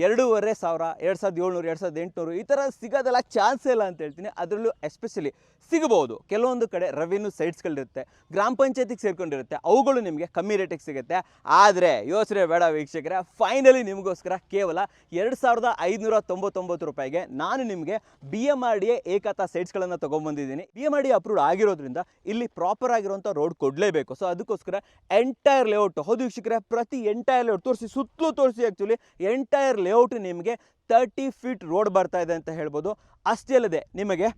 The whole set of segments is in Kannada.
2500, 2700, 2800 ಈ ಥರ ಸಿಗೋದೆಲ್ಲ ಚಾನ್ಸೇ ಇಲ್ಲ ಅಂತ ಹೇಳ್ತೀನಿ. ಅದರಲ್ಲೂ ಎಸ್ಪೆಷಲಿ ಸಿಗಬಹುದು. ಕೆಲವೊಂದು ಕಡೆ ರೆವಿನ್ಯೂ ಸೈಟ್ಸ್ಗಳಿರುತ್ತೆ, ಗ್ರಾಮ ಪಂಚಾಯತಿಗೆ ಸೇರ್ಕೊಂಡಿರುತ್ತೆ, ಅವುಗಳು ನಿಮಗೆ ಕಮ್ಮಿ ರೇಟಿಗೆ ಸಿಗುತ್ತೆ. ಆದರೆ ಯೋಚನೆ ಬೇಡ ವೀಕ್ಷಕರೇ, ಫೈನಲಿ ನಿಮಗೋಸ್ಕರ ಕೇವಲ 2599 ರೂಪಾಯಿಗೆ ನಾನು ನಿಮಗೆ BMRDA ಏಕತಾ ಸೈಟ್ಸ್ಗಳನ್ನು ತೊಗೊಂಬಂದಿದ್ದೀನಿ. BMRDA ಅಪ್ರೂವ್ಡ್ ಆಗಿರೋದ್ರಿಂದ ಇಲ್ಲಿ ಪ್ರಾಪರ್ ಆಗಿರುವಂಥ ರೋಡ್ ಕೊಡಲೇಬೇಕು. ಸೊ ಅದಕ್ಕೋಸ್ಕರ ಎಂಟೈರ್ ಲೇಔಟ್, ಹೌದು ವೀಕ್ಷಕರೇ, ಪ್ರತಿ ಎಂಟೈರ್ ಲೇಔಟ್ ತೋರಿಸಿ, ಸುತ್ತಲೂ ತೋರಿಸಿ. ಆ್ಯಕ್ಚುಲಿ ಎಂಟೈರ್ ಲೇಔಟ್ ನಿಮಗೆ 30 ಫೀಟ್ ರೋಡ್ ಬರ್ತಾ ಇದೆ ಅಂತ ಹೇಳ್ಬೋದು. ಅಷ್ಟೇ ಅಲ್ಲದೆ ನಿಮಗೆ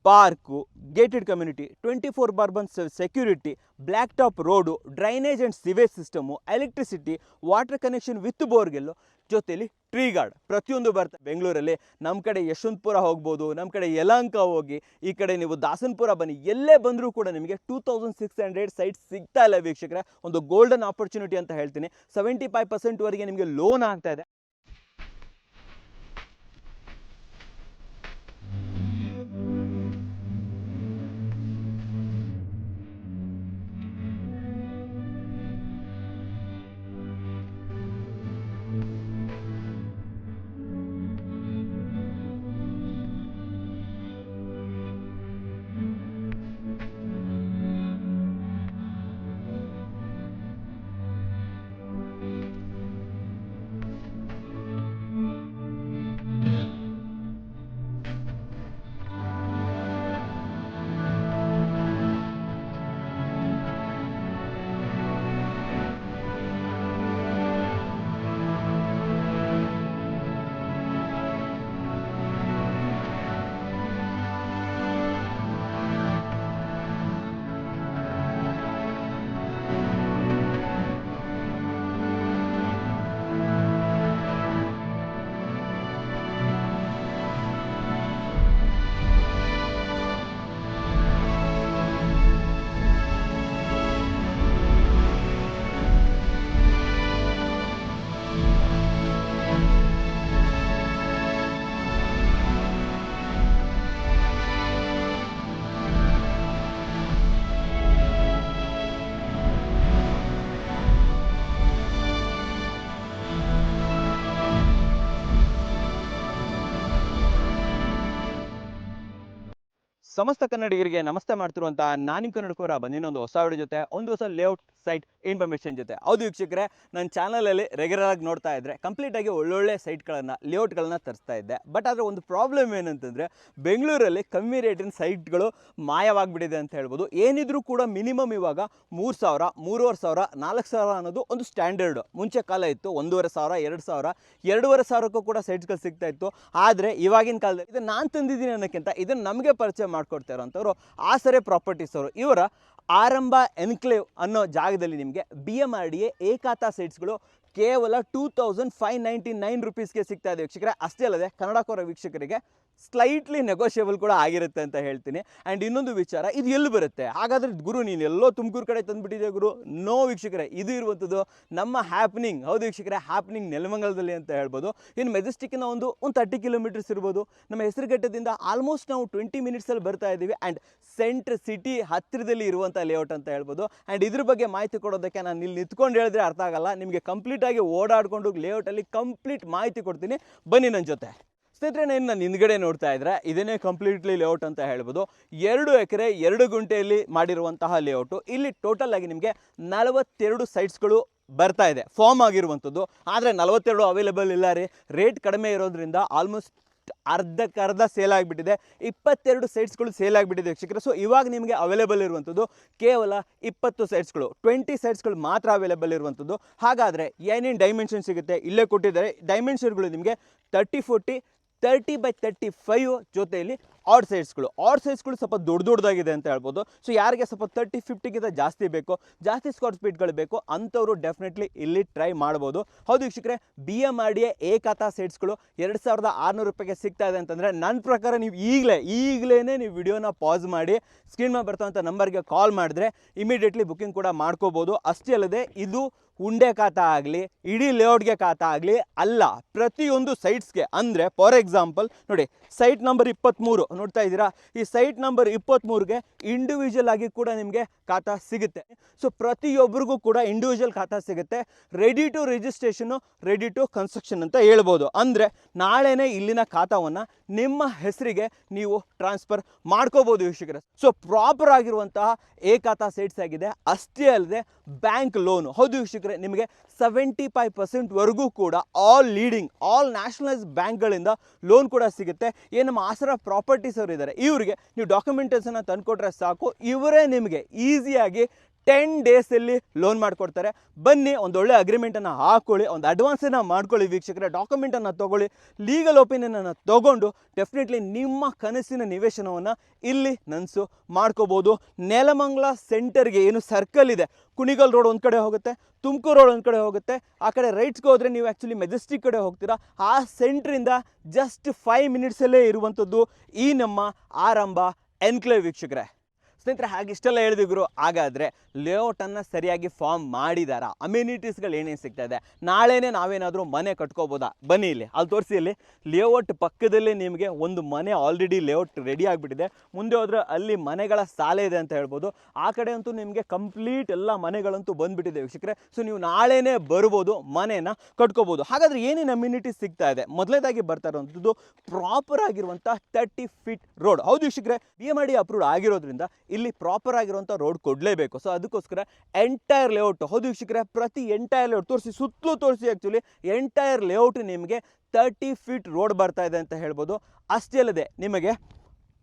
park, gated community, 24/7 security, black top road, drainage and sewage system, electricity, water connection with ಬೋರ್ಗೆಲ್ಲು, ಜೊತೆಯಲ್ಲಿ ಟ್ರೀ ಗಾರ್ಡ್ ಪ್ರತಿಯೊಂದು ಬರ್ತದೆ. ಬೆಂಗಳೂರಲ್ಲಿ ನಮ್ಮ ಕಡೆ ಯಶವಂತಪುರ ಹೋಗ್ಬೋದು, ನಮ್ಮ ಕಡೆ ಯಲಹಂಕ ಹೋಗಿ, ಈ ಕಡೆ ನೀವು ದಾಸನಪುರ ಬನ್ನಿ, ಎಲ್ಲೇ ಬಂದರೂ ಕೂಡ ನಿಮಗೆ 2600 ಸೈಟ್ಸ್ ಸಿಗ್ತಾ ಇಲ್ಲ ವೀಕ್ಷಕರೇ. ಒಂದು ಗೋಲ್ಡನ್ ಆಪರ್ಚುನಿಟಿ ಅಂತ ಹೇಳ್ತೀನಿ. 75% ವರೆಗೆ ನಿಮಗೆ ಲೋನ್ ಆಗ್ತಾ ಇದೆ. ಸಮಸ್ತ ಕನ್ನಡಿಗರಿಗೆ ನಮಸ್ತೆ ಮಾಡ್ತಿರುವಂಥ ನಾನು ಕನ್ನಡಕೋರ ಬಂದಿನೊಂದು ಹೊಸ ವಿಡಿಯೋ ಜೊತೆ, ಒಂದು ಹೊಸ ಲೇಔಟ್ ಸೈಟ್ ಇನ್ಫಾರ್ಮೇಷನ್ ಜೊತೆ. ಹೌದು ವೀಕ್ಷಕರೇ, ನನ್ನ ಚಾನಲಲ್ಲಿ ರೆಗ್ಯುಲರ್ ಆಗಿ ನೋಡ್ತಾ ಇದ್ದರೆ ಕಂಪ್ಲೀಟಾಗಿ ಒಳ್ಳೊಳ್ಳೆ ಸೈಟ್ಗಳನ್ನು, ಲೇಔಟ್ಗಳನ್ನು ತರಿಸ್ತಾ ಇದ್ದೆ. ಬಟ್ ಆದರೆ ಒಂದು ಪ್ರಾಬ್ಲಮ್ ಏನಂತಂದರೆ, ಬೆಂಗಳೂರಲ್ಲಿ ಕಮ್ಮಿ ರೇಟಿನ ಸೈಟ್ಗಳು ಮಾಯವಾಗಿಬಿಟ್ಟಿದೆ ಅಂತ ಹೇಳ್ಬೋದು. ಏನಿದ್ರೂ ಕೂಡ ಮಿನಿಮಮ್ ಇವಾಗ 3000, 3500, 4000 ಅನ್ನೋದು ಒಂದು ಸ್ಟ್ಯಾಂಡರ್ಡು. ಮುಂಚೆ ಕಾಲ ಇತ್ತು 1500, 2000, 2500ಕ್ಕೂ ಕೂಡ ಸೈಟ್ಸ್ಗಳು ಸಿಗ್ತಾ ಇತ್ತು. ಆದರೆ ಇವಾಗಿನ ಕಾಲದಲ್ಲಿ ಇದು ನಾನು ತಂದಿದ್ದೀನಿ ಅನ್ನೋಕ್ಕಿಂತ ಇದನ್ನು ನಮಗೆ ಪರಿಚಯ ಮಾಡ್ಕೊಡ್ತಾ ಇರೋಂಥವ್ರು ಆಸರೆ ಪ್ರಾಪರ್ಟೀಸ್ ಅವರು. ಇವರ ಆರಂಭ ಎನ್ಕ್ಲೇವ್ ಅನ್ನೋ ಜಾಗದಲ್ಲಿ ನಿಮಗೆ BMRDA ಏಕತಾ ಸೈಟ್ಸ್ಗಳು ಕೇವಲ 2599 ರೂಪೀಸ್ಗೆ ಸಿಗ್ತಾ ಇದೆ ವೀಕ್ಷಕರೇ. ಅಷ್ಟೇ ಅಲ್ಲದೆ ಕನ್ನಡಕೋರ ವೀಕ್ಷಕರಿಗೆ ಸ್ಲೈಟ್ಲಿ ನೆಗೋಷಿಯಬಲ್ ಕೂಡ ಆಗಿರುತ್ತೆ ಅಂತ ಹೇಳ್ತೀನಿ. ಆ್ಯಂಡ್ ಇನ್ನೊಂದು ವಿಚಾರ, ಇದು ಎಲ್ಲಿ ಬರುತ್ತೆ ಹಾಗಾದರೆ ಗುರು ನೀನು ಎಲ್ಲೋ ತುಮಕೂರು ಕಡೆ ತಂದುಬಿಟ್ಟಿದೆ ಗುರು? ನೋ ವೀಕ್ಷಕರೇ, ಇದು ಇರುವಂಥದ್ದು ನಮ್ಮ ಹ್ಯಾಪ್ನಿಂಗ್. ಹೌದು ವೀಕ್ಷಕರೇ, ಹ್ಯಾಪ್ನಿಂಗ್ ನೆಲಮಂಗಲದಲ್ಲಿ ಅಂತ ಹೇಳ್ಬೋದು. ಇನ್ನು ಮೆಜೆಸ್ಟಿಕ್ಕಿನ ಒಂದು 30 ಕಿಲೋಮೀಟರ್ಸ್ ಇರ್ಬೋದು. ನಮ್ಮ ಹೆಸರುಘಟ್ಟದಿಂದ ಆಲ್ಮೋಸ್ಟ್ ನಾವು 20 ಮಿನಿಟ್ಸಲ್ಲಿ ಬರ್ತಾ ಇದ್ದೀವಿ. ಆ್ಯಂಡ್ ಸೆಂಟ್ರ್ ಸಿಟಿ ಹತ್ತಿರದಲ್ಲಿ ಇರುವಂಥ ಲೇಔಟ್ ಅಂತ ಹೇಳ್ಬೋದು. ಆ್ಯಂಡ್ ಇದ್ರ ಬಗ್ಗೆ ಮಾಹಿತಿ ಕೊಡೋದಕ್ಕೆ ನಾನು ಇಲ್ಲಿ ನಿಂತ್ಕೊಂಡು ಹೇಳಿದ್ರೆ ಅರ್ಥ ಆಗಲ್ಲ. ನಿಮಗೆ ಕಂಪ್ಲೀಟಾಗಿ ಓಡಾಡಿಕೊಂಡು ಲೇಔಟಲ್ಲಿ ಕಂಪ್ಲೀಟ್ ಮಾಹಿತಿ ಕೊಡ್ತೀನಿ, ಬನ್ನಿ ನನ್ನ ಜೊತೆ. ಸ್ನೇಹಿತರೆ, ನಾನು ಹಿಂದ್ಗಡೆ ನೋಡ್ತಾ ಇದ್ರೆ ಇದನ್ನೇ ಕಂಪ್ಲೀಟ್ಲಿ ಲೇಔಟ್ ಅಂತ ಹೇಳ್ಬೋದು. 2 ಎಕರೆ 2 ಗುಂಟೆಯಲ್ಲಿ ಮಾಡಿರುವಂತಹ ಲೇಔಟು. ಇಲ್ಲಿ ಟೋಟಲ್ ಆಗಿ ನಿಮಗೆ 42 ಸೈಟ್ಸ್ಗಳು ಬರ್ತಾ ಇದೆ, ಫಾರ್ಮ್ ಆಗಿರುವಂಥದ್ದು. ಆದರೆ 42 ಅವೈಲೇಬಲ್ ಇಲ್ಲ ರೀ. ರೇಟ್ ಕಡಿಮೆ ಇರೋದ್ರಿಂದ ಆಲ್ಮೋಸ್ಟ್ ಅರ್ಧಕ್ಕರ್ಧ ಸೇಲ್ ಆಗಿಬಿಟ್ಟಿದೆ. 22 ಸೈಟ್ಸ್ಗಳು ಸೇಲ್ ಆಗಿಬಿಟ್ಟಿದೆ ವೀಕ್ಷಕರೇ. ಸೊ ಇವಾಗ ನಿಮಗೆ ಅವೈಲೇಬಲ್ ಇರುವಂಥದ್ದು ಕೇವಲ 20 ಸೈಟ್ಸ್ಗಳು, 20 ಸೈಟ್ಸ್ಗಳು ಮಾತ್ರ ಅವೈಲೇಬಲ್ ಇರುವಂಥದ್ದು. ಹಾಗಾದರೆ ಏನೇನು ಡೈಮೆನ್ಷನ್ ಸಿಗುತ್ತೆ ಇಲ್ಲೇ ಕೊಟ್ಟಿದ್ದಾರೆ. ಡೈಮೆನ್ಷನ್ಗಳು ನಿಮಗೆ 30/40, 30/35 ಜೊತೆಯಲ್ಲಿ ಆಡ್ ಸೈಟ್ಸ್ಗಳು ಸ್ವಲ್ಪ ದೊಡ್ಡದಾಗಿದೆ ಅಂತ ಹೇಳ್ಬೋದು. ಸೊ ಯಾರಿಗೆ ಸ್ವಲ್ಪ 30-50ಗಿಂತ ಜಾಸ್ತಿ ಬೇಕು, ಜಾಸ್ತಿ ಸ್ಕ್ವೇರ್ ಫೀಟ್ಗಳು ಬೇಕು ಅಂಥವ್ರು ಡೆಫಿನೆಟ್ಲಿ ಇಲ್ಲಿ ಟ್ರೈ ಮಾಡ್ಬೋದು. ಹೌದು ವೀಕ್ಷಕರೇ, BMRDA ಏಕತಾ ಸೈಟ್ಸ್ಗಳು 2600 ರೂಪಾಯಿಗೆ ಸಿಗ್ತಾ ಇದೆ ಅಂತಂದರೆ ನನ್ನ ಪ್ರಕಾರ ನೀವು ಈಗಲೇ ನೀವು ವಿಡಿಯೋನ ಪಾಸ್ ಮಾಡಿ ಸ್ಕ್ರೀನ್ ಮೇಲೆ ಬರ್ತವಂಥ ನಂಬರ್ಗೆ ಕಾಲ್ ಮಾಡಿದ್ರೆ ಇಮಿಡಿಯೇಟ್ಲಿ ಬುಕ್ಕಿಂಗ್ ಕೂಡ ಮಾಡ್ಕೋಬೋದು. ಅಷ್ಟೇ ಅಲ್ಲದೆ ಇದು ಉಂಡೆ ಖಾತಾ ಆಗಲಿ, ಇಡೀ ಲೇಔಟ್ಗೆ ಖಾತಾ ಆಗಲಿ ಅಲ್ಲ, ಪ್ರತಿಯೊಂದು ಸೈಟ್ಸ್ಗೆ. ಅಂದರೆ ಫಾರ್ ಎಕ್ಸಾಂಪಲ್ ನೋಡಿ, ಸೈಟ್ ನಂಬರ್ 23 ನೋಡ್ತಾ ಇದ್ದೀರಾ, ಈ ಸೈಟ್ ನಂಬರ್ 23ಗೆ ಇಂಡಿವಿಜುವಲ್ ಆಗಿ ಕೂಡ ನಿಮಗೆ ಖಾತಾ ಸಿಗುತ್ತೆ. ಸೊ ಪ್ರತಿಯೊಬ್ಬರಿಗೂ ಕೂಡ ಇಂಡಿವಿಜುವಲ್ ಖಾತಾ ಸಿಗುತ್ತೆ. Ready to registration, ready to construction ಅಂತ ಹೇಳ್ಬೋದು. ಅಂದರೆ ನಾಳೆನೇ ಇಲ್ಲಿನ ಖಾತಾವನ್ನು ನಿಮ್ಮ ಹೆಸರಿಗೆ ನೀವು ಟ್ರಾನ್ಸ್ಫರ್ ಮಾಡ್ಕೋಬೋದು ವೀಕ್ಷಕರೇ. ಸೊ ಪ್ರಾಪರ್ ಆಗಿರುವಂತಹ ಖಾತಾ ಸೈಟ್ಸ್ ಆಗಿದೆ. ಅಷ್ಟೇ ಅಲ್ಲದೆ ಬ್ಯಾಂಕ್ ಲೋನು, ಹೌದು ವೀಕ್ಷಕರೇ, ನಿಮಗೆ 75% ಕೂಡ ಆಲ್ ನ್ಯಾಷನಲೈಸ್ ಬ್ಯಾಂಕ್ಗಳಿಂದ ಲೋನ್ ಕೂಡ ಸಿಗುತ್ತೆ. ಏನು ನಮ್ಮ ಆಸರಾ ಪ್ರಾಪರ್ಟೀಸ್ ಅವರು ಇದ್ದಾರೆ, ಇವರಿಗೆ ನೀವು ಡಾಕ್ಯುಮೆಂಟೇಷನ್ನ ತಂದುಕೊಟ್ರೆ ಸಾಕು, ಇವರೇ ನಿಮಗೆ ಈಸಿಯಾಗಿ 10 ಡೇಸಲ್ಲಿ ಲೋನ್ ಮಾಡಿಕೊಡ್ತಾರೆ. ಬನ್ನಿ, ಒಂದು ಒಳ್ಳೆ ಅಗ್ರಿಮೆಂಟನ್ನು ಹಾಕ್ಕೊಳ್ಳಿ, ಒಂದು ಅಡ್ವಾನ್ಸನ್ನು ಮಾಡ್ಕೊಳ್ಳಿ ವೀಕ್ಷಕರೇ, ಡಾಕ್ಯುಮೆಂಟನ್ನು ತೊಗೊಳ್ಳಿ, ಲೀಗಲ್ ಒಪಿನಿಯನನ್ನು ತೊಗೊಂಡು ಡೆಫಿನೆಟ್ಲಿ ನಿಮ್ಮ ಕನಸಿನ ನಿವೇಶನವನ್ನು ಇಲ್ಲಿ ನನಸು ಮಾಡ್ಕೋಬೋದು. ನೆಲಮಂಗಲ ಸೆಂಟರ್ಗೆ ಏನು ಸರ್ಕಲ್ ಇದೆ, ಕುಣಿಗಲ್ ರೋಡ್ ಒಂದು ಕಡೆ ಹೋಗುತ್ತೆ, ತುಮಕೂರು ರೋಡ್ ಒಂದು ಕಡೆ ಹೋಗುತ್ತೆ, ಆ ಕಡೆ ರೈಟ್ಸ್ಗೆ ಹೋದರೆ ನೀವು ಆ್ಯಕ್ಚುಲಿ ಮೆಜೆಸ್ಟಿಕ್ ಕಡೆ ಹೋಗ್ತೀರಾ. ಆ ಸೆಂಟ್ರಿಂದ ಜಸ್ಟ್ 5 ಮಿನಿಟ್ಸಲ್ಲೇ ಇರುವಂಥದ್ದು ಈ ನಮ್ಮ ಆರಂಭ ಎನ್ಕ್ಲೇವ್ ವೀಕ್ಷಕರೇ. ಸ್ನೇಹಿತರೆ, ಹಾಗಿಷ್ಟೆಲ್ಲ ಹೇಳಿದ್ರು, ಹಾಗಾದರೆ ಲೇಔಟನ್ನು ಸರಿಯಾಗಿ ಫಾರ್ಮ್ ಮಾಡಿದಾರಾ, ಅಮ್ಯುನಿಟೀಸ್ಗಳು ಏನೇನು ಸಿಗ್ತಾ ಇದೆ, ನಾಳೆನೇ ನಾವೇನಾದರೂ ಮನೆ ಕಟ್ಕೋಬೋದಾ? ಬನ್ನಿ ಇಲ್ಲಿ ಅಲ್ಲಿ ತೋರಿಸಿ. ಇಲ್ಲಿ ಲೇಔಟ್ ಪಕ್ಕದಲ್ಲೇ ನಿಮಗೆ ಒಂದು ಮನೆ ಆಲ್ರೆಡಿ ಲೇಔಟ್ ರೆಡಿ ಆಗಿಬಿಟ್ಟಿದೆ. ಮುಂದೆ ಹೋದರೆ ಅಲ್ಲಿ ಮನೆಗಳ ಸಾಲೆ ಇದೆ ಅಂತ ಹೇಳ್ಬೋದು. ಆ ಕಡೆ ಅಂತೂ ನಿಮಗೆ ಕಂಪ್ಲೀಟ್ ಎಲ್ಲ ಮನೆಗಳಂತೂ ಬಂದುಬಿಟ್ಟಿದೆ ವೀಕ್ಷಕರೇ. ಸೊ ನೀವು ನಾಳೆನೇ ಬರ್ಬೋದು, ಮನೆಯನ್ನು ಕಟ್ಕೋಬೋದು. ಹಾಗಾದರೆ ಏನೇನು ಅಮ್ಯುನಿಟೀಸ್ ಸಿಗ್ತಾ ಇದೆ? ಮೊದಲನೇದಾಗಿ ಬರ್ತಾ ಇರುವಂಥದ್ದು ಪ್ರಾಪರ್ ಆಗಿರುವಂಥ 30 ಫೀಟ್ ರೋಡ್. ಹೌದು ವೀಕ್ಷಕರೇ, BMRD ಅಪ್ರೂವ್ಡ್ ಆಗಿರೋದ್ರಿಂದ ಇಲ್ಲಿ ಪ್ರಾಪರ್ ಆಗಿರುವಂಥ ರೋಡ್ ಕೊಡಲೇಬೇಕು. ಸೊ ಅದಕ್ಕೋಸ್ಕರ ಎಂಟೈರ್ ಲೇಔಟ್, ಹೌದು ವೀಕ್ಷಕರೇ, ಪ್ರತಿ ಎಂಟೈರ್ ಲೇಔಟ್ ತೋರಿಸಿ, ಸುತ್ತಲೂ ತೋರಿಸಿ. ಆ್ಯಕ್ಚುಲಿ ಎಂಟೈರ್ ಲೇಔಟ್ ನಿಮಗೆ 30 ಫೀಟ್ ರೋಡ್ ಬರ್ತಾ ಇದೆ ಅಂತ ಹೇಳ್ಬೋದು. ಅಷ್ಟೇ ಅಲ್ಲದೆ ನಿಮಗೆ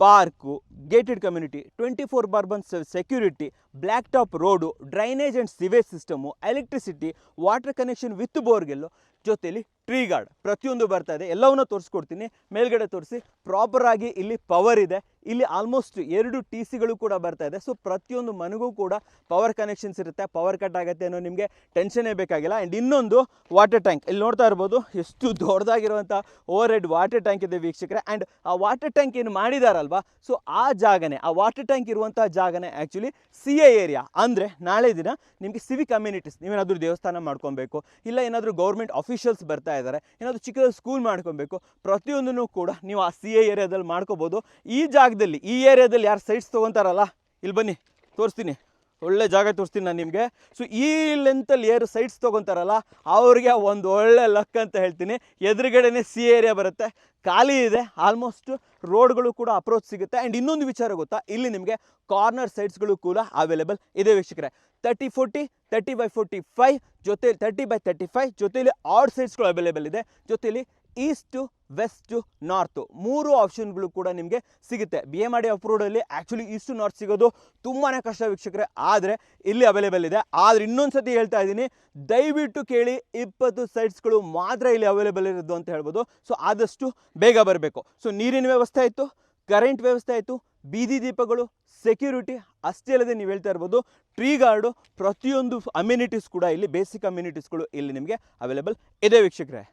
park, gated community, 24/7 security, black top road, drainage and sewage system, electricity, water connection with ಬೋರ್ಗೆಲ್ಲು, ಜೊತೆಲಿ ಟ್ರೀ ಗಾರ್ಡ್ ಪ್ರತಿಯೊಂದು ಬರ್ತಾ ಇದೆ. ಎಲ್ಲವನ್ನೂ ತೋರಿಸ್ಕೊಡ್ತೀನಿ. ಮೇಲ್ಗಡೆ ತೋರಿಸಿ. ಪ್ರಾಪರಾಗಿ ಇಲ್ಲಿ ಪವರ್ ಇದೆ. ಇಲ್ಲಿ ಆಲ್ಮೋಸ್ಟ್ 2 TCಗಳು ಕೂಡ ಬರ್ತಾ ಇದೆ. ಸೊ ಪ್ರತಿಯೊಂದು ಮನೆಗೂ ಕೂಡ ಪವರ್ ಕನೆಕ್ಷನ್ಸ್ ಇರುತ್ತೆ. ಪವರ್ ಕಟ್ ಆಗುತ್ತೆ ಅನ್ನೋ ನಿಮಗೆ ಟೆನ್ಷನ್ನೇ ಬೇಕಾಗಿಲ್ಲ. ಆ್ಯಂಡ್ ಇನ್ನೊಂದು ವಾಟರ್ ಟ್ಯಾಂಕ್ ಇಲ್ಲಿ ನೋಡ್ತಾ ಇರ್ಬೋದು, ಎಷ್ಟು ದೊಡ್ಡದಾಗಿರುವಂಥ ಓವರ್ ಹೆಡ್ ವಾಟರ್ ಟ್ಯಾಂಕ್ ಇದೆ ವೀಕ್ಷಕರೇ. ಆ್ಯಂಡ್ ಆ ವಾಟರ್ ಟ್ಯಾಂಕ್ ಏನು ಮಾಡಿದಾರಲ್ವಾ, ಸೊ ಆ ಜಾಗನೇ, ಆ ವಾಟರ್ ಟ್ಯಾಂಕ್ ಇರುವಂಥ ಜಾಗನೇ ಆ್ಯಕ್ಚುಲಿ CA ಏರಿಯಾ. ಅಂದರೆ ನಾಳೆ ದಿನ ನಿಮಗೆ ಸಿವಿಕ್ ಕಮ್ಯುನಿಟೀಸ್, ನೀವೇನಾದರೂ ದೇವಸ್ಥಾನ ಮಾಡ್ಕೊಬೇಕು, ಇಲ್ಲ ಏನಾದರೂ ಗೌರ್ಮೆಂಟ್ ಅಫಿಷಿಯಲ್ಸ್ ಬರ್ತಾ ಇದ್ದಾರೆ, ಏನಾದರೂ ಚಿಕ್ಕದಾಗಿ ಸ್ಕೂಲ್ ಮಾಡ್ಕೊಬೇಕು, ಪ್ರತಿಯೊಂದನ್ನು ಕೂಡ ನೀವು ಆ CA ಏರಿಯಾದಲ್ಲಿ ಮಾಡ್ಕೋಬೋದು. ಈ ಜಾಗದಲ್ಲಿ, ಈ ಏರಿಯಾದಲ್ಲಿ ಯಾರು ಸೈಟ್ಸ್ ತೊಗೊತಾರಲ್ಲ, ಇಲ್ಲಿ ಬನ್ನಿ ತೋರಿಸ್ತೀನಿ, ಒಳ್ಳೆ ಜಾಗ ತೋರಿಸ್ತೀನಿ ನಾನು ನಿಮಗೆ. ಸೊ ಈ ಲೆಂತಲ್ಲಿ ಯಾರು ಸೈಟ್ಸ್ ತೊಗೊತಾರಲ್ಲ ಅವ್ರಿಗೆ ಒಂದು ಒಳ್ಳೆ ಲಕ್ ಅಂತ ಹೇಳ್ತೀನಿ. ಎದುರುಗಡೆನೇ CA ಏರಿಯಾ ಬರುತ್ತೆ, ಖಾಲಿ ಇದೆ, ಆಲ್ಮೋಸ್ಟ್ ರೋಡ್ಗಳು ಕೂಡ ಅಪ್ರೋಚ್ ಸಿಗುತ್ತೆ. ಆ್ಯಂಡ್ ಇನ್ನೊಂದು ವಿಚಾರ ಗೊತ್ತಾ, ಇಲ್ಲಿ ನಿಮಗೆ ಕಾರ್ನರ್ ಸೈಟ್ಸ್ಗಳು ಕೂಡ ಅವೈಲೇಬಲ್ ಇದೆ ವೀಕ್ಷಕರೇ. 30/40, 30/45 ಜೊತೆ 30/35 ಜೊತೆಯಲ್ಲಿ ಆಡ್ ಸೈಟ್ಸ್ಗಳು ಅವೈಲೇಬಲ್ ಇದೆ. ಜೊತೆಯಲ್ಲಿ ಈಸ್ಟು, ವೆಸ್ಟು, ನಾರ್ತು 3 ಆಪ್ಷನ್ಗಳು ಕೂಡ ನಿಮಗೆ ಸಿಗುತ್ತೆ. BMRD ಅಪ್ರೂವ್ಡಲ್ಲಿ ಆ್ಯಕ್ಚುಲಿ ಈಸ್ಟು ನಾರ್ತ್ ಸಿಗೋದು ತುಂಬಾ ಕಷ್ಟ ವೀಕ್ಷಕರೇ, ಆದರೆ ಇಲ್ಲಿ ಅವೈಲೇಬಲ್ ಇದೆ. ಆದರೆ ಇನ್ನೊಂದು ಸತಿ ಹೇಳ್ತಾ ಇದ್ದೀನಿ, ದಯವಿಟ್ಟು ಕೇಳಿ, 20 ಸೈಟ್ಸ್ಗಳು ಮಾತ್ರ ಇಲ್ಲಿ ಅವೈಲೇಬಲ್ ಇರೋದು ಅಂತ ಹೇಳ್ಬೋದು. ಸೊ ಆದಷ್ಟು ಬೇಗ ಬರಬೇಕು. ಸೊ ನೀರಿನ ವ್ಯವಸ್ಥೆ ಆಯಿತು, ಕರೆಂಟ್ ವ್ಯವಸ್ಥೆ ಆಯಿತು, ಬೀದಿ ದೀಪಗಳು, ಸೆಕ್ಯೂರಿಟಿ, ಅಷ್ಟೇ ಅಲ್ಲದೆ ನೀವು ಹೇಳ್ತಾ ಇರ್ಬೋದು ಟ್ರೀ ಗಾರ್ಡು, ಪ್ರತಿಯೊಂದು ಅಮ್ಯುನಿಟೀಸ್ ಕೂಡ ಇಲ್ಲಿ, ಬೇಸಿಕ್ ಅಮ್ಯುನಿಟೀಸ್ಗಳು ಇಲ್ಲಿ ನಿಮಗೆ ಅವೈಲೇಬಲ್ ಇದೆ ವೀಕ್ಷಕರೇ.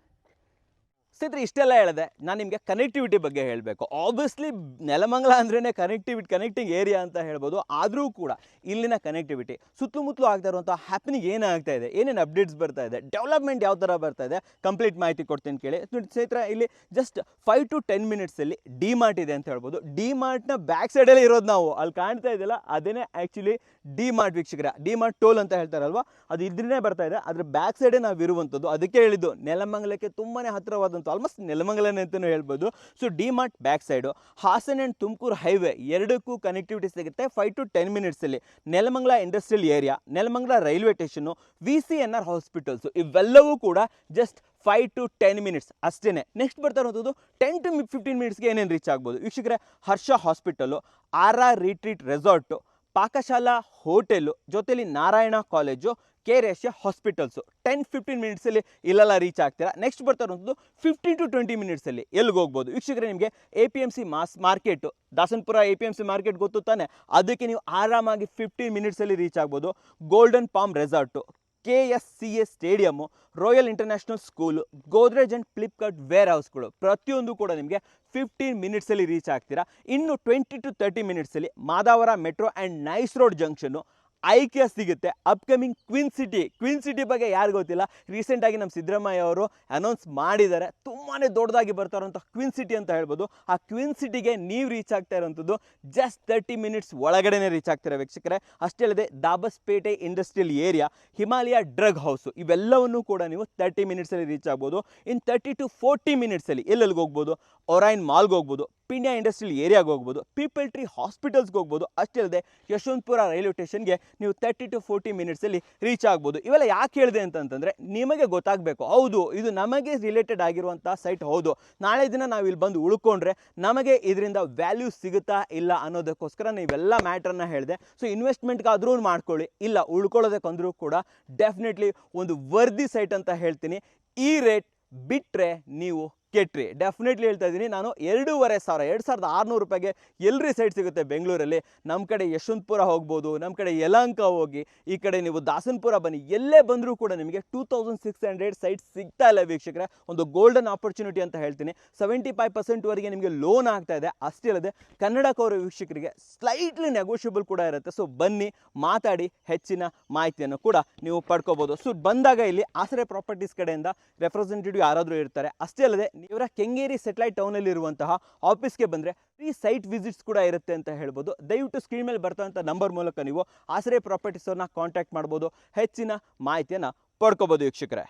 ಸ್ನೇಹಿತರೆ, ಇಷ್ಟೆಲ್ಲ ಹೇಳಿದೆ, ನಾನು ನಿಮಗೆ ಕನೆಕ್ಟಿವಿಟಿ ಬಗ್ಗೆ ಹೇಳಬೇಕು. ಆಬ್ವಿಯಸ್ಲಿ ನೆಲಮಂಗಲ ಅಂದ್ರೇ ಕನೆಕ್ಟಿಂಗ್ ಏರಿಯಾ ಅಂತ ಹೇಳ್ಬೋದು. ಆದರೂ ಕೂಡ ಇಲ್ಲಿನ ಕನೆಕ್ಟಿವಿಟಿ, ಸುತ್ತಮುತ್ತಲೂ ಆಗ್ತಾ ಇರುವಂಥ ಹ್ಯಾಪನಿಂಗ್ ಏನಾಗ್ತಾ ಇದೆ, ಏನೇನು ಅಪ್ಡೇಟ್ಸ್ ಬರ್ತಾ ಇದೆ, ಡೆವಲಪ್ಮೆಂಟ್ ಯಾವ ಥರ ಬರ್ತಾ ಇದೆ, ಕಂಪ್ಲೀಟ್ ಮಾಹಿತಿ ಕೊಡ್ತೀನಿ ಕೇಳಿ. ಸ್ನೇಹಿತರೆ, ಇಲ್ಲಿ ಜಸ್ಟ್ 5 to 10 ಮಿನಿಟ್ಸಲ್ಲಿ ಡಿಮಾರ್ಟ್ ಇದೆ ಅಂತ ಹೇಳ್ಬೋದು. ಡಿಮಾರ್ಟ್ನ ಬ್ಯಾಕ್ ಸೈಡಲ್ಲೇ ಇರೋದು ನಾವು, ಅಲ್ಲಿ ಕಾಣ್ತಾ ಇದೆಯಲ್ಲ ಅದೇನೇ ಆ್ಯಕ್ಚುಲಿ ಡಿಮಾರ್ಟ್ ವೀಕ್ಷಕರ. ಡಿಮಾರ್ಟ್ ಟೋಲ್ ಅಂತ ಹೇಳ್ತಾರಲ್ವ, ಅದು ಇದ್ರೇ ಬರ್ತಾ ಇದೆ, ಅದ್ರ ಬ್ಯಾಕ್ ಸೈಡೇ ನಾವು ಇರುವಂಥದ್ದು. ಅದಕ್ಕೆ ಹೇಳಿದ್ದು ನೆಲಮಂಗಲಕ್ಕೆ ತುಂಬಾ ಹತ್ತಿರವಾದಂಥ, ಆಲ್ಮೋಸ್ಟ್ ನೆಲಮಂಗಲನೇ ಅಂತಲೂ ಹೇಳ್ಬೋದು. So DMart back side, Hassan and Tumakuru highway ಎರಡಕ್ಕೂ ಕನೆಕ್ಟಿವಿಟಿ ಸಿಗುತ್ತೆ 5 to 10 ಮಿನಿಟ್ಸಲ್ಲಿ. Nelamangala industrial area, Nelamangala railway station, VCNR hospitals, ಇವೆಲ್ಲವೂ ಕೂಡ ಜಸ್ಟ್ 5 to 10 ಮಿನಿಟ್ಸ್ ಅಷ್ಟೇ. ನೆಕ್ಸ್ಟ್ ಬರ್ತಾ ಇರೋದು 10 to 15 ಮಿನಿಟ್ಸ್ಗೆ ಏನೇನು ರೀಚ್ ಆಗ್ಬೋದು ವೀಕ್ಷಕರೇ. Harsha hospital, RR retreat resort, Pakashala hotel, ಜೊತೆಲಿ Narayana college, Care Asia hospitals 10-15 ಮಿನಿಟ್ಸಲ್ಲಿ ಇಲ್ಲೆಲ್ಲ ರೀಚ್ ಆಗ್ತೀರಾ. ನೆಕ್ಸ್ಟ್ ಬರ್ತಾ ಇರೋದು 15 to 20 ಮಿನಿಟ್ಸಲ್ಲಿ ಎಲ್ಲಿಗೆ ಹೋಗ್ಬೋದು ವೀಕ್ಷಕರೇ. ನಿಮಗೆ APMC market, Dasanapura APMC market ಗೊತ್ತು ತಾನೆ, ಅದಕ್ಕೆ ನೀವು ಆರಾಮಾಗಿ 15 ಮಿನಿಟ್ಸಲ್ಲಿ ರೀಚ್ ಆಗ್ಬೋದು. Golden Palm resort, KSCA stadium, Royal International school, Godrej and Flipkart ವೇರ್ ಹೌಸ್ಗಳು ಪ್ರತಿಯೊಂದು ಕೂಡ ನಿಮಗೆ 15 ಮಿನಿಟ್ಸಲ್ಲಿ ರೀಚ್ ಆಗ್ತೀರಾ. ಇನ್ನು 20 to 30 ಮಿನಿಟ್ಸಲ್ಲಿ Madavara metro and Nice road junction, IKEA ಸಿಗುತ್ತೆ. ಅಪ್ಕಮಿಂಗ್ ಕ್ವೀನ್ ಸಿಟಿ ಬಗ್ಗೆ ಯಾರು ಗೊತ್ತಿಲ್ಲ, ರೀಸೆಂಟಾಗಿ ನಮ್ಮ ಸಿದ್ದರಾಮಯ್ಯ ಅವರು ಅನೌನ್ಸ್ ಮಾಡಿದ್ದಾರೆ. ತುಂಬಾ ದೊಡ್ಡದಾಗಿ ಬರ್ತಾ ಇರುವಂಥ ಕ್ವೀನ್ ಸಿಟಿ ಅಂತ ಹೇಳ್ಬೋದು. ಆ ಕ್ವೀನ್ ಸಿಟಿಗೆ ನೀವು ರೀಚ್ ಆಗ್ತಾ ಇರುವಂಥದ್ದು ಜಸ್ಟ್ 30 ಮಿನಿಟ್ಸ್ ಒಳಗಡೆನೆ ರೀಚ್ ಆಗ್ತೀರಾ ವೀಕ್ಷಕರೇ. ಅಷ್ಟೇ ಅಲ್ಲದೆ Dabaspete industrial area, Himalaya drug house, ಇವೆಲ್ಲವನ್ನೂ ಕೂಡ ನೀವು 30 ಮಿನಿಟ್ಸಲ್ಲಿ ರೀಚ್ ಆಗ್ಬೋದು. ಇನ್ 30 to 40 ಮಿನಿಟ್ಸಲ್ಲಿ ಎಲ್ಲೆಲ್ಲಿಗೆ ಹೋಗ್ಬೋದು, ಒರೈನ್ ಮಾಲ್ಗೆ ಹೋಗ್ಬೋದು, ಪಿಣ್ಯ ಇಂಡಸ್ಟ್ರಿಯಲ್ ಏರಿಯಾಗೆ ಹೋಗ್ಬೋದು, ಪೀಪಲ್ ಟ್ರೀ ಹಾಸ್ಪಿಟಲ್ಸ್ಗೆ ಹೋಗ್ಬೋದು. ಅಷ್ಟೇ ಅಲ್ಲದೆ ಯಶವಂತಪುರ ರೈಲ್ವೆ ಸ್ಟೇಷನ್ಗೆ ನೀವು 30 to 40 ಮಿನಿಟ್ಸಲ್ಲಿ ರೀಚ್ ಆಗ್ಬೋದು. ಇವೆಲ್ಲ ಯಾಕೆ ಹೇಳಿದೆ ಅಂತಂತಂದರೆ ನಿಮಗೆ ಗೊತ್ತಾಗಬೇಕು, ಹೌದು ಇದು ನಮಗೆ ರಿಲೇಟೆಡ್ ಆಗಿರುವಂಥ ಸೈಟ್, ಹೌದು ನಾಳೆ ದಿನ ನಾವು ಇಲ್ಲಿ ಬಂದು ಉಳ್ಕೊಂಡ್ರೆ ನಮಗೆ ಇದರಿಂದ ವ್ಯಾಲ್ಯೂ ಸಿಗುತ್ತಾ ಇಲ್ಲ ಅನ್ನೋದಕ್ಕೋಸ್ಕರ ನೀವೆಲ್ಲ ಮ್ಯಾಟ್ರನ್ನ ಹೇಳಿದೆ. ಸೊ ಇನ್ವೆಸ್ಟ್ಮೆಂಟ್ಗಾದ್ರೂ ಮಾಡ್ಕೊಳ್ಳಿ, ಇಲ್ಲ ಉಳ್ಕೊಳ್ಳೋದಕ್ಕಂದ್ರೂ ಕೂಡ ಡೆಫಿನೆಟ್ಲಿ ಒಂದು ವರ್ದಿ ಸೈಟ್ ಅಂತ ಹೇಳ್ತೀನಿ. ಈ ರೇಟ್ ಬಿಟ್ಟರೆ ನೀವು ಕೆಟ್ರಿ. ಡೆಫಿನೆಟ್ಲಿ ಹೇಳ್ತಾ ಇದ್ದೀನಿ ನಾನು, 2,500 ರೂಪಾಯಿಗೆ ಎಲ್ರಿ ಸೈಟ್ ಸಿಗುತ್ತೆ ಬೆಂಗಳೂರಲ್ಲಿ. ನಮ್ಮ ಕಡೆ ಯಶವಂತಪುರ ಹೋಗ್ಬೋದು, ನಮ್ಮ ಕಡೆ ಯಲಹಂಕ ಹೋಗಿ, ಈ ಕಡೆ ನೀವು ದಾಸನಪುರ ಬನ್ನಿ, ಎಲ್ಲೇ ಬಂದರೂ ಕೂಡ ನಿಮಗೆ 2600 ಸೈಟ್ ಸಿಗ್ತಾ ಇಲ್ಲ ವೀಕ್ಷಕರೇ. ಒಂದು ಗೋಲ್ಡನ್ ಆಪರ್ಚುನಿಟಿ ಅಂತ ಹೇಳ್ತೀನಿ. 75% ನಿಮಗೆ ಲೋನ್ ಆಗ್ತಾ ಇದೆ. ಅಷ್ಟೇ ಅಲ್ಲದೆ ಕನ್ನಡ ಕೌರ ವೀಕ್ಷಕರಿಗೆ ಸ್ಲೈಟ್ಲಿ ನೆಗೋಷಿಯಬಲ್ ಕೂಡ ಇರುತ್ತೆ. ಸೊ ಬನ್ನಿ ಮಾತಾಡಿ ಹೆಚ್ಚಿನ ಮಾಹಿತಿಯನ್ನು ಕೂಡ ನೀವು ಪಡ್ಕೋಬೋದು. ಸೊ ಬಂದಾಗ ಇಲ್ಲಿ ಆಸರೆ ಪ್ರಾಪರ್ಟೀಸ್ ಕಡೆಯಿಂದ ರೆಪ್ರೆಸೆಂಟೇಟಿವ್ ಯಾರಾದರೂ ಇರ್ತಾರೆ. ಅಷ್ಟೇ ಅಲ್ಲದೆ ಇವರ ಕೆಂಗೇರಿ ಸೆಟಲೈಟ್ ಟೌನಲ್ಲಿ ಇರುವಂತಹ ಆಫೀಸ್ಗೆ ಬಂದರೆ ಫ್ರೀ ಸೈಟ್ ವಿಸಿಟ್ಸ್ ಕೂಡ ಇರುತ್ತೆ ಅಂತ ಹೇಳ್ಬೋದು. ದಯವಿಟ್ಟು ಸ್ಕ್ರೀನ್ ಮೇಲೆ ಬರ್ತಂಥ ನಂಬರ್ ಮೂಲಕ ನೀವು ಆಸರೆ ಪ್ರಾಪರ್ಟೀಸನ್ನು ಕಾಂಟ್ಯಾಕ್ಟ್ ಮಾಡ್ಬೋದು, ಹೆಚ್ಚಿನ ಮಾಹಿತಿಯನ್ನು ಪಡ್ಕೋಬೋದು ವೀಕ್ಷಕರೇ.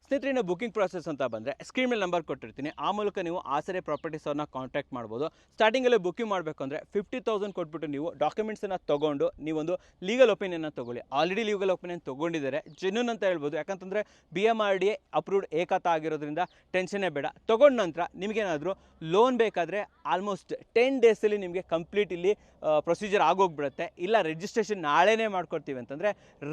ಸ್ನೇಹಿತರೆ, ಇನ್ನು ಬುಕಿಂಗ್ ಪ್ರಾಸೆಸ್ ಅಂತ ಬಂದರೆ ಸ್ಕ್ರೀನ್ ಮೇಲೆ ನಂಬರ್ ಕೊಟ್ಟಿರ್ತೀನಿ, ಆ ಮೂಲಕ ನೀವು ಆಸರೆ ಪ್ರಾಪರ್ಟೀಸ್ ಅವ್ರನ್ನ ಕಾಂಟ್ಯಾಕ್ಟ್ ಮಾಡ್ಬೋದು. ಸ್ಟಾರ್ಟಿಂಗಲ್ಲೇ ಬುಕಿಂಗ್ ಮಾಡಬೇಕು ಅಂದರೆ 50,000 ಕೊಟ್ಬಿಟ್ಟು ನೀವು ಡಾಕ್ಯುಮೆಂಟ್ಸನ್ನು ತೊಗೊಂಡು ನೀವೊಂದು ಲೀಗಲ್ ಒಪಿನಿಯನ್ನ ತೊಗೊಳ್ಳಿ. ಆಲ್ರೆಡಿ ಲೀಗಲ್ ಒಪಿನಿಯನ್ ತೊಗೊಂಡಿದ್ದಾರೆ, ಜೆನ್ಯೂನ್ ಅಂತ ಹೇಳ್ಬೋದು. ಯಾಕಂತಂದರೆ BMRDA ಅಪ್ರೂವ್ಡ್ ಏಕತಾ ಆಗಿರೋದ್ರಿಂದ ಟೆನ್ಷನ್ನೇ ಬೇಡ. ತೊಗೊಂಡ ನಂತರ ನಿಮಗೇನಾದರೂ ಲೋನ್ ಬೇಕಾದರೆ ಆಲ್ಮೋಸ್ಟ್ 10 ಡೇಸಲ್ಲಿ ನಿಮಗೆ ಕಂಪ್ಲೀಟ್ ಇಲ್ಲಿ ಪ್ರೊಸೀಜರ್ ಆಗೋಗ್ಬಿಡುತ್ತೆ. ಇಲ್ಲ ರಿಜಿಸ್ಟ್ರೇಷನ್ ನಾಳೆನೇ ಮಾಡ್ಕೊಡ್ತೀವಿ ಅಂತಂದರೆ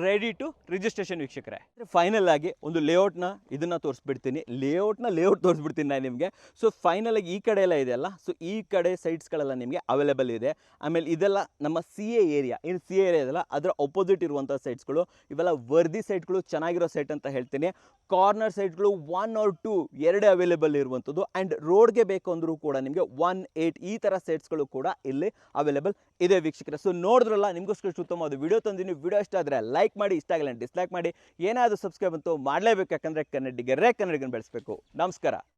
ರೆಡಿ ಟು ರಿಜಿಸ್ಟ್ರೇಷನ್ ವೀಕ್ಷಕರೇ. ಫೈನಲ್ ಆಗಿ ಒಂದು ಲೇಔಟ್ನ ಇದನ್ನು ತೋರಿಸ್ಬಿಡ್ತೀನಿ, ಲೇಔಟ್ ತೋರಿಸ್ಬಿಡ್ತೀನಿ ನಾನು ನಿಮಗೆ. ಸೊ ಫೈನಲ್ ಆಗಿ ಈ ಕಡೆ ಎಲ್ಲ ಇದೆಯಲ್ಲ, ಸೊ ಈ ಕಡೆ ಸೈಟ್ಸ್ಗಳೆಲ್ಲ ನಿಮಗೆ ಅವೈಲೇಬಲ್ ಇದೆ. ಆಮೇಲೆ ಇದೆಲ್ಲ ನಮ್ಮ CA ಏರಿಯಾ, ಏನು CA ಏರಿಯಾ ಇದೆಲ್ಲ ಅದರ ಅಪೋಸಿಟ್ ಇರುವಂಥ ಸೈಟ್ಸ್ಗಳು. ಇವೆಲ್ಲ ವರ್ದಿ ಸೈಟ್ಗಳು, ಚೆನ್ನಾಗಿರೋ ಸೈಟ್ ಅಂತ ಹೇಳ್ತೀನಿ. ಕಾರ್ನರ್ ಸೈಟ್ಗಳು 1 or 2 ಎರಡೇ ಅವೈಲೇಬಲ್ ಇರುವಂಥದ್ದು. ಆ್ಯಂಡ್ ರೋಡ್ಗೆ ಬೇಕು ಅಂದರೂ ಕೂಡ ನಿಮಗೆ 1-8 ಈ ಥರ ಸೈಟ್ಸ್ಗಳು ಕೂಡ ಇಲ್ಲಿ ಅವೈಲೇಬಲ್ ಇದೆ ವೀಕ್ಷಕರೇ. ಸೊ ನೋಡಿದ್ರಲ್ಲ, ನಿಮಗೋಸ್ಕರ ಉತ್ತಮವಾದ ವಿಡಿಯೋ ತಂದಿನಿ. ವಿಡಿಯೋ ಇಷ್ಟ ಆದರೆ ಲೈಕ್ ಮಾಡಿ, ಇಷ್ಟ ಆಗಿಲ್ಲ ಡಿಸ್ಲೈಕ್ ಮಾಡಿ. ಏನಾದರೂ ಸಬ್ಸ್ಕ್ರೈಬ್ ಅಂತೂ ಮಾಡಲೇಬೇಕು, ಯಾಕಂದರೆ ಕನ್ನಡಿಗರೇ ಕನ್ನಡಿಗನ ಬೆಳೆಸಬೇಕು. ನಮಸ್ಕಾರ.